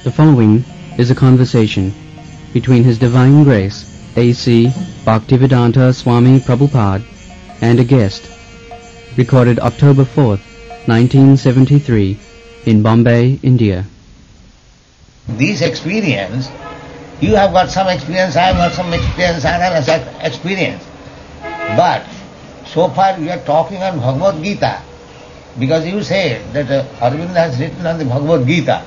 The following is a conversation between His Divine Grace A.C. Bhaktivedanta Swami Prabhupada and a guest, recorded October 4th, 1973, in Bombay, India. This experience, you have got some experience, I have got some experience, I have some experience. But so far you are talking on Bhagavad Gita, because you say that Aurobindo has written on the Bhagavad Gita.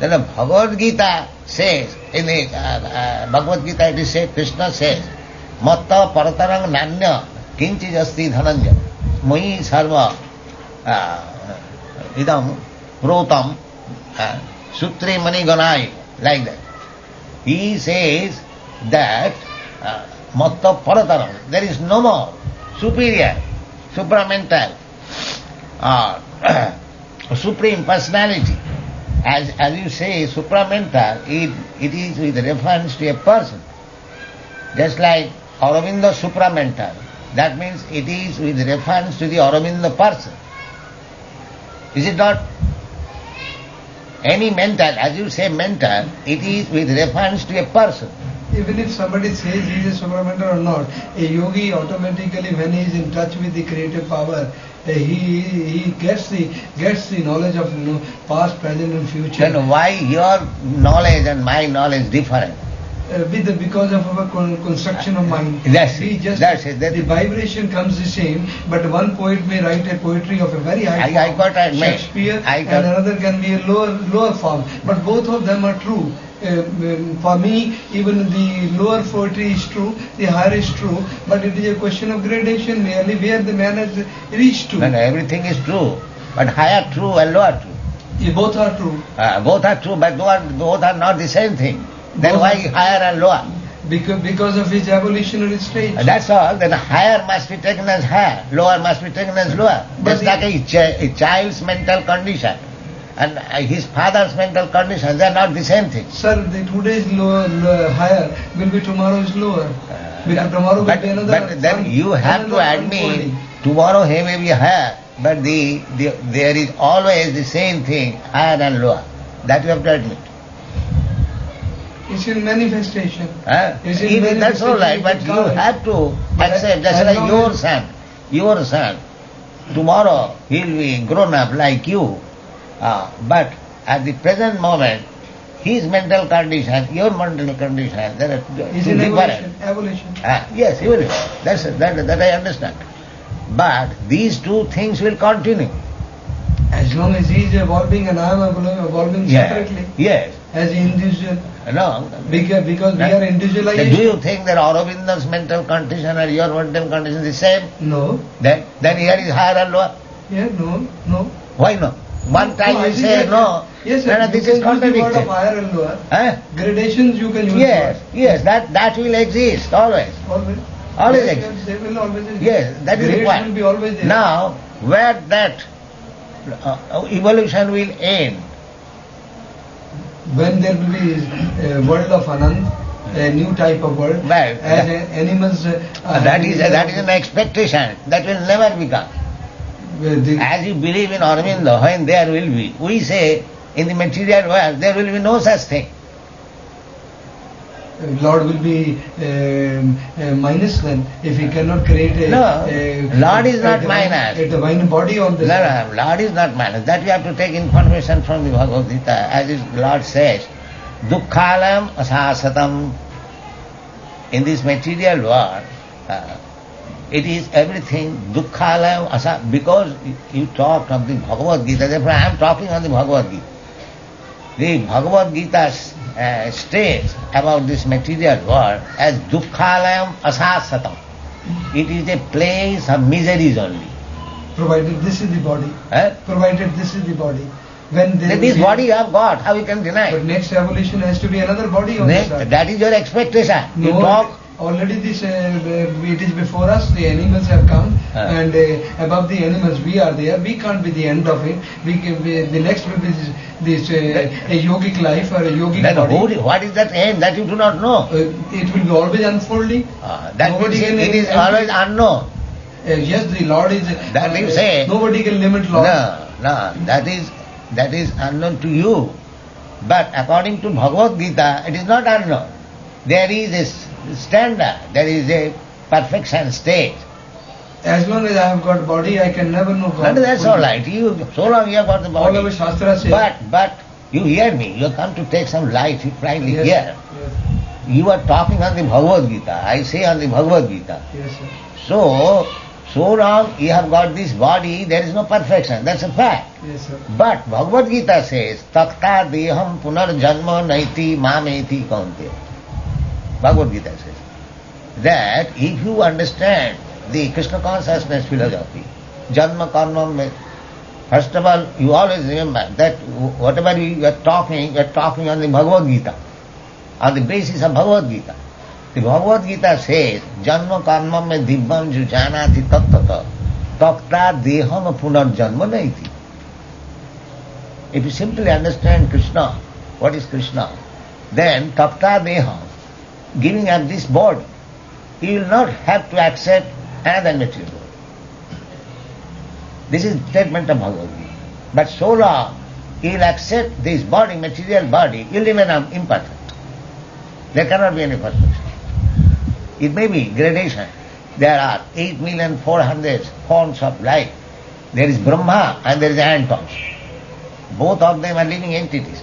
Then the Bhagavad Gita says, in the Bhagavad Gita it is said, Krishna says, Matta paratarang nanya kinchij asti dhananja moi sarva idam protam sutre mani ganai, like that. He says that Matta paratarang, there is no more superior, supramental, supreme personality. As you say, supramental, it is with reference to a person. Just like Aurobindo supramental, that means it is with reference to the Aurobindo person. Is it not? Any mental, as you say mental, it is with reference to a person. Even if somebody says he is a supramental or not, a yogi automatically, when he is in touch with the creative power, he gets the knowledge of past, present and future. Then why your knowledge and my knowledge different? Because of our construction of mind. That's it. The vibration comes the same, but one poet may write a poetry of a very high form, Shakespeare, and another can be a lower form. But both of them are true. For me, even the lower poetry is true, the higher is true, but it is a question of gradation merely where the man has reached to. No, everything is true, but higher true and lower true. Yeah, both are true. Both are true, but both are not the same thing. Then why higher and lower? Because of his evolutionary stage. That's all. Then higher must be taken as higher, lower must be taken as lower. Just like a child's mental condition and his father's mental condition, they are not the same thing. Sir, the today's higher will be tomorrow's lower. Because tomorrow will be another. But then you have to admit, tomorrow he may be higher, but there is always the same thing, higher and lower. That you have to admit. It's in manifestation. That's all right, but you have to accept. That's like your son. Tomorrow he will be grown up like you. But at the present moment, his mental condition, your mental condition, there are two different. Evolution. Yes, evolution. That I understand. But these two things will continue. As long as he is evolving and I am evolving separately. Yes. As an individual. No. Because we are individualized. Do you think that Aurobindo's mental condition or your mental condition is the same? No. Then here is higher and lower? Yeah, no. Why no? One time you say no. Yes, sir. This is contradictory. Word of higher and lower. Gradations you can use. Yes, that will exist always. Always exist. They will always exist. Yes, that is the point. Will be always there. Now, where that evolution will end? When there will be a world of Anand, a new type of world, as animals. That is an expectation. That will never become. As you believe in Aurobindo, when there will be, we say in the material world there will be no such thing. Lord will be minus then if he cannot create Lord is not minus. A divine body on this. No, Lord is not minus. That you have to take information from the Bhagavad Gita. As his Lord says, Dukkhalam asasatam. In this material world, it is everything dukkhalam asa. Because you talked of the Bhagavad Gita, therefore I am talking on the Bhagavad Gita. The Bhagavad Gita states about this material world as dukkhalayam asasatam. It is a place of miseries only. Provided this is the body. Provided this is the body. When this body you have got, how you can deny? But next evolution has to be another body on the side. That is your expectation. No, you talk. Already this it is before us. The animals have come, and above the animals we are there. We can't be the end of it. The next will be this a yogic life or a yogic body. What is that end that you do not know? It will be always unfolding. That means it is always unknown. Yes, the Lord is. That you say. Nobody can limit Lord. No, that is unknown to you. But according to Bhagavad Gita, it is not unknown. There is a standard, there is a perfection state. As long as I have got body, I can never know God. And that's all right. So long you have got the body. All of Shastra says. But you hear me. You have come to take some light. You finally Yes, hear. yes. You are talking on the Bhagavad Gita. I say on the Bhagavad Gita. Yes, sir. So long you have got this body, there is no perfection. That's a fact. Yes, sir. But Bhagavad Gita says, Takta deham punar janma naiti mameti kaunte. Bhagavad Gita says that if you understand the Krishna consciousness philosophy, janma karma, first of all, you always remember that whatever you are talking on the Bhagavad Gita, on the basis of Bhagavad Gita. The Bhagavad Gita says, janma karma me dibbam jujanati tattata takta deham punar janma naiti. If you simply understand Krishna, what is Krishna, then takta deham, giving up this body, you will not have to accept another material body. This is the statement of Bhagavad Gita. But so long you will accept this body, material body, you will remain imperfect. There cannot be any perfection. It may be gradation. There are 8,400,000 forms of life. There is Brahma and there is atoms. Both of them are living entities.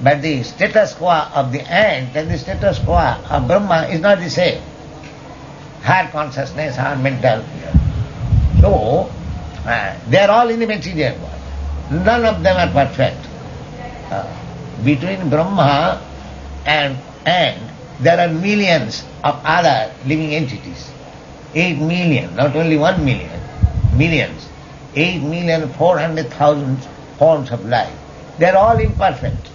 But the status quo of the ant and the status quo of Brahma is not the same. Higher consciousness, higher mental. So, they are all in the material world. None of them are perfect. Between Brahma and ant, there are millions of other living entities. 8 million, not only 1 million, millions. 8,400,000 forms of life. They are all imperfect.